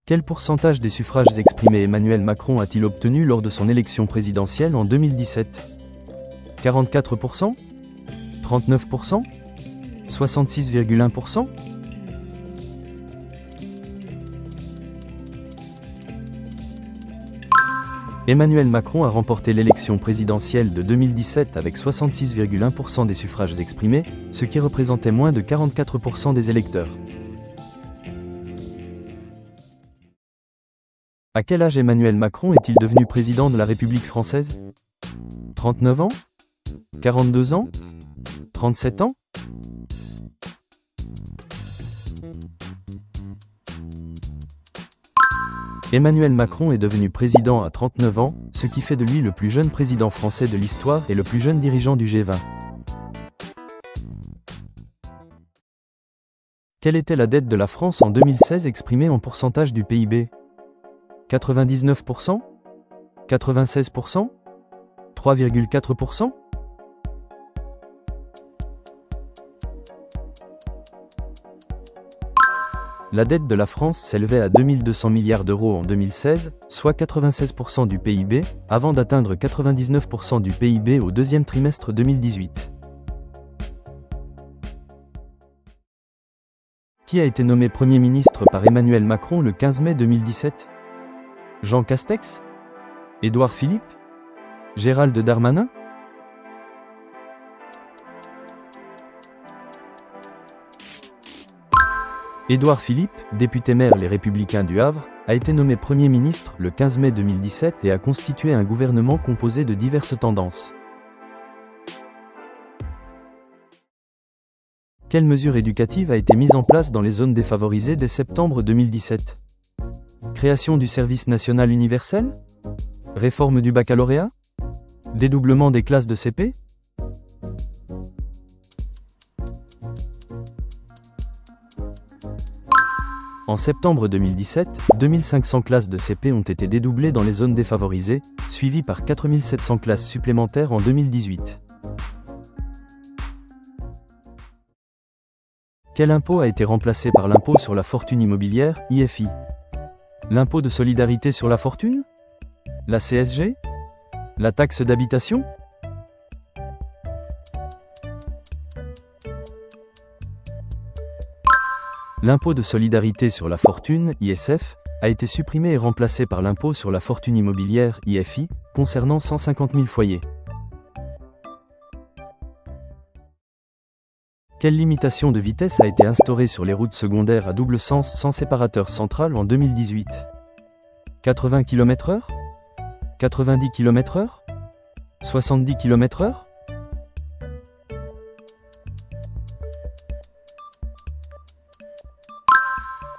Quel pourcentage des suffrages exprimés Emmanuel Macron a-t-il obtenu lors de son élection présidentielle en 2017 ? 44%? 39%? 66,1%? Emmanuel Macron a remporté l'élection présidentielle de 2017 avec 66,1% des suffrages exprimés, ce qui représentait moins de 44% des électeurs. À quel âge Emmanuel Macron est-il devenu président de la République française ? 39 ans ? 42 ans ? 37 ans ? Emmanuel Macron est devenu président à 39 ans, ce qui fait de lui le plus jeune président français de l'histoire et le plus jeune dirigeant du G20. Quelle était la dette de la France en 2016 exprimée en pourcentage du PIB ? 99%? 96%? 3,4%? La dette de la France s'élevait à 2200 milliards d'euros en 2016, soit 96% du PIB, avant d'atteindre 99% du PIB au deuxième trimestre 2018. Qui a été nommé Premier ministre par Emmanuel Macron le 15 mai 2017 ? Jean Castex ? Édouard Philippe ? Gérald Darmanin ? Édouard Philippe, député-maire Les Républicains du Havre, a été nommé Premier ministre le 15 mai 2017 et a constitué un gouvernement composé de diverses tendances. Quelle mesure éducative a été mise en place dans les zones défavorisées dès septembre 2017 ? Création du service national universel ? Réforme du baccalauréat ? Dédoublement des classes de CP ? En septembre 2017, 2500 classes de CP ont été dédoublées dans les zones défavorisées, suivies par 4700 classes supplémentaires en 2018. Quel impôt a été remplacé par l'impôt sur la fortune immobilière, IFI ? L'impôt de solidarité sur la fortune ? La CSG ? La taxe d'habitation ? L'impôt de solidarité sur la fortune, ISF, a été supprimé et remplacé par l'impôt sur la fortune immobilière, IFI, concernant 150 000 foyers. Quelle limitation de vitesse a été instaurée sur les routes secondaires à double sens sans séparateur central en 2018 ? 80 km/h ? 90 km/h ? 70 km/h ?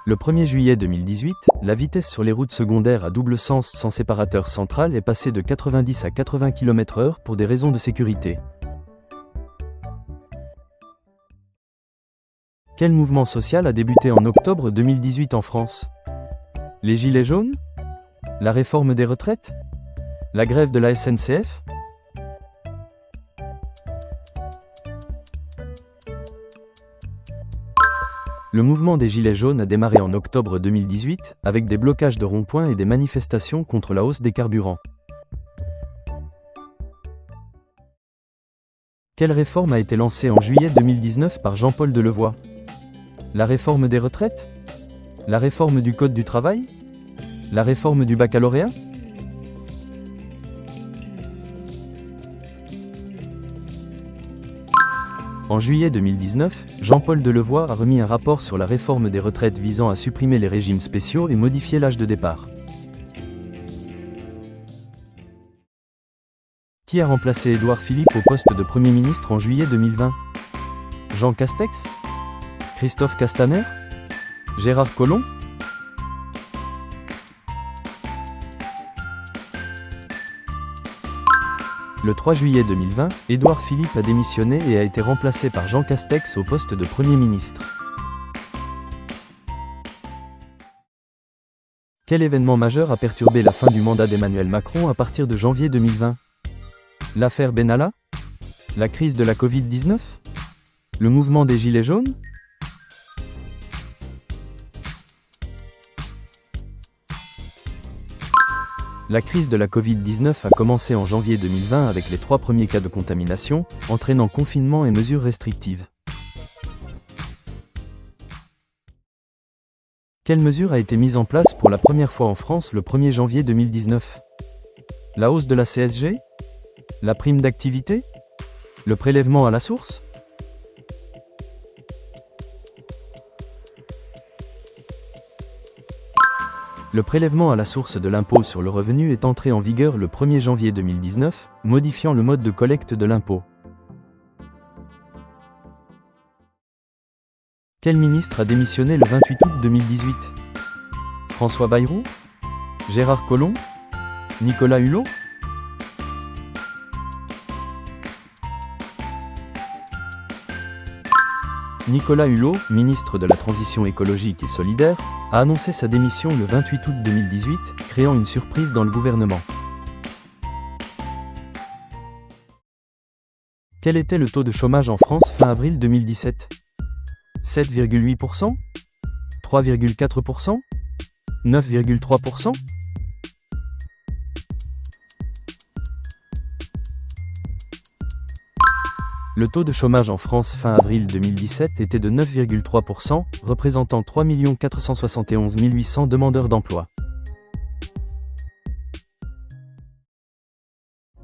Le 1er juillet 2018, la vitesse sur les routes secondaires à double sens sans séparateur central est passée de 90 à 80 km/h pour des raisons de sécurité. Quel mouvement social a débuté en octobre 2018 en France ? Les Gilets jaunes ? La réforme des retraites ? La grève de la SNCF ? Le mouvement des Gilets jaunes a démarré en octobre 2018, avec des blocages de ronds-points et des manifestations contre la hausse des carburants. Quelle réforme a été lancée en juillet 2019 par Jean-Paul Delevoye ? La réforme des retraites ? La réforme du Code du travail ? La réforme du baccalauréat ? En juillet 2019, Jean-Paul Delevoye a remis un rapport sur la réforme des retraites visant à supprimer les régimes spéciaux et modifier l'âge de départ. Qui a remplacé Édouard Philippe au poste de Premier ministre en juillet 2020 ? Jean Castex ? Christophe Castaner ? Gérard Collomb ? Le 3 juillet 2020, Édouard Philippe a démissionné et a été remplacé par Jean Castex au poste de Premier ministre. Quel événement majeur a perturbé la fin du mandat d'Emmanuel Macron à partir de janvier 2020 ? L'affaire Benalla ? La crise de la Covid-19 ? Le mouvement des Gilets jaunes ? La crise de la Covid-19 a commencé en janvier 2020 avec les 3 premiers cas de contamination, entraînant confinement et mesures restrictives. Quelle mesure a été mise en place pour la première fois en France le 1er janvier 2019? La hausse de la CSG? La prime d'activité? Le prélèvement à la source? Le prélèvement à la source de l'impôt sur le revenu est entré en vigueur le 1er janvier 2019, modifiant le mode de collecte de l'impôt. Quel ministre a démissionné le 28 août 2018? François Bayrou? Gérard Collomb? Nicolas Hulot? Nicolas Hulot, ministre de la Transition écologique et solidaire, a annoncé sa démission le 28 août 2018, créant une surprise dans le gouvernement. Quel était le taux de chômage en France fin avril 2017? 7,8%? 3,4%? 9,3%? Le taux de chômage en France fin avril 2017 était de 9,3%, représentant 3 471 800 demandeurs d'emploi.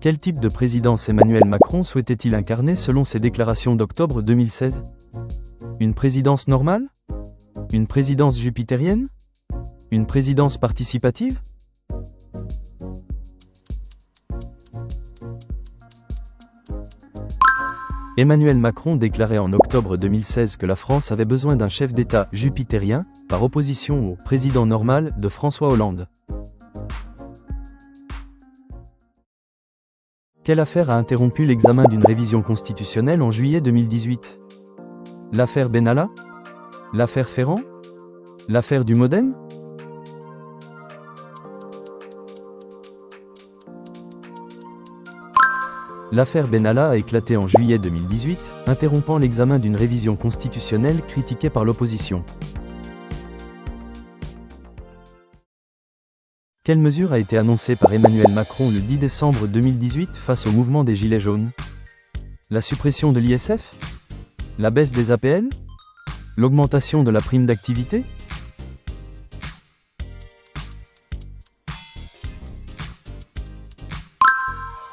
Quel type de présidence Emmanuel Macron souhaitait-il incarner selon ses déclarations d'octobre 2016? Une présidence normale? Une présidence jupitérienne? Une présidence participative? Emmanuel Macron déclarait en octobre 2016 que la France avait besoin d'un chef d'État jupitérien, par opposition au président normal de François Hollande. Quelle affaire a interrompu l'examen d'une révision constitutionnelle en juillet 2018? L'affaire Benalla? L'affaire Ferrand? L'affaire du Modem? L'affaire Benalla a éclaté en juillet 2018, interrompant l'examen d'une révision constitutionnelle critiquée par l'opposition. Quelle mesure a été annoncée par Emmanuel Macron le 10 décembre 2018 face au mouvement des Gilets jaunes? La suppression de l'ISF? La baisse des APL? L'augmentation de la prime d'activité?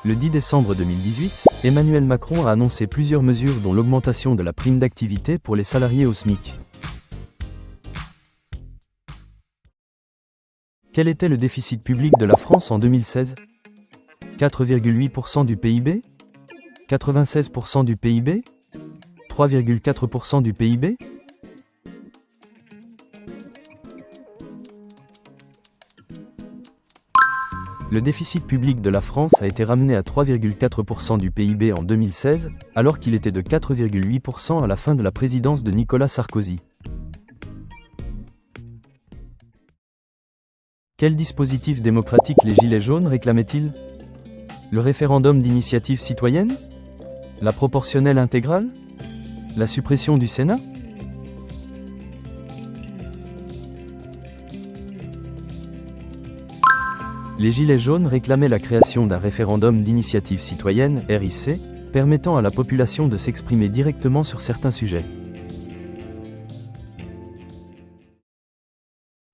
Le 10 décembre 2018, Emmanuel Macron a annoncé plusieurs mesures dont l'augmentation de la prime d'activité pour les salariés au SMIC. Quel était le déficit public de la France en 2016? 4,8% du PIB? 96% du PIB? 3,4% du PIB? Le déficit public de la France a été ramené à 3,4% du PIB en 2016, alors qu'il était de 4,8% à la fin de la présidence de Nicolas Sarkozy. Quel dispositif démocratique les Gilets jaunes réclamaient-ils? Le référendum d'initiative citoyenne? La proportionnelle intégrale? La suppression du Sénat? Les Gilets jaunes réclamaient la création d'un référendum d'initiative citoyenne, RIC, permettant à la population de s'exprimer directement sur certains sujets.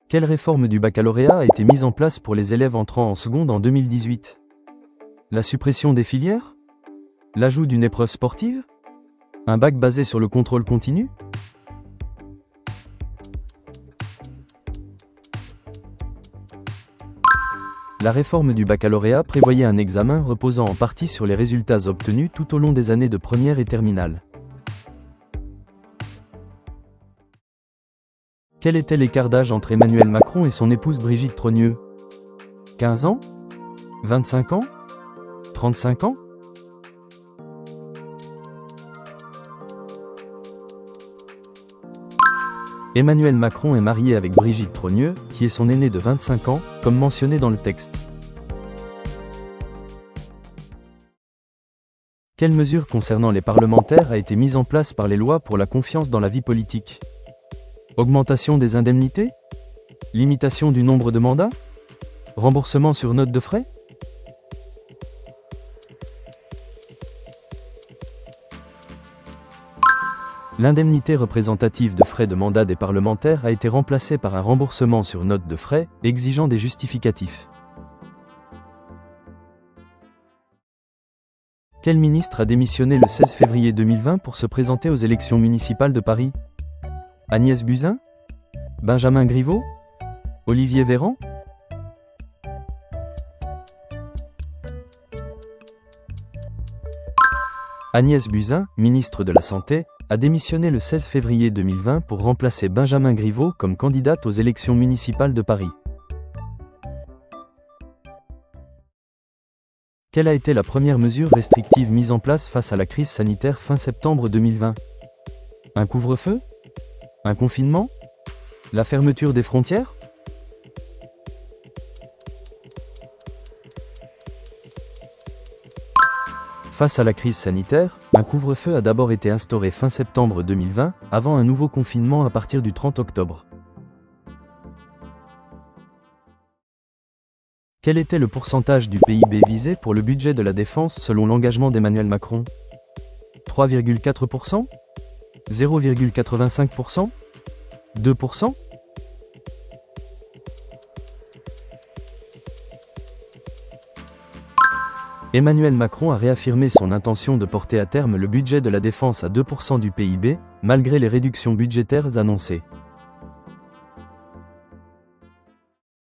Quelle réforme du baccalauréat a été mise en place pour les élèves entrant en seconde en 2018? La suppression des filières? L'ajout d'une épreuve sportive? Un bac basé sur le contrôle continu? La réforme du baccalauréat prévoyait un examen reposant en partie sur les résultats obtenus tout au long des années de première et terminale. Quel était l'écart d'âge entre Emmanuel Macron et son épouse Brigitte Trogneux? 15 ans? 25 ans? 35 ans? Emmanuel Macron est marié avec Brigitte Trogneux, qui est son aînée de 25 ans, comme mentionné dans le texte. Quelle mesure concernant les parlementaires a été mise en place par les lois pour la confiance dans la vie politique? Augmentation des indemnités? Limitation du nombre de mandats? Remboursement sur note de frais? L'indemnité représentative de frais de mandat des parlementaires a été remplacée par un remboursement sur note de frais, exigeant des justificatifs. Quel ministre a démissionné le 16 février 2020 pour se présenter aux élections municipales de Paris? Agnès Buzyn? Benjamin Griveaux? Olivier Véran? Agnès Buzyn, ministre de la Santé, a démissionné le 16 février 2020 pour remplacer Benjamin Griveaux comme candidate aux élections municipales de Paris. Quelle a été la première mesure restrictive mise en place face à la crise sanitaire fin septembre 2020? Un couvre-feu? Un confinement? La fermeture des frontières? Face à la crise sanitaire, un couvre-feu a d'abord été instauré fin septembre 2020, avant un nouveau confinement à partir du 30 octobre. Quel était le pourcentage du PIB visé pour le budget de la défense selon l'engagement d'Emmanuel Macron? 3,4%? 0,85%? 2%? Emmanuel Macron a réaffirmé son intention de porter à terme le budget de la défense à 2% du PIB, malgré les réductions budgétaires annoncées.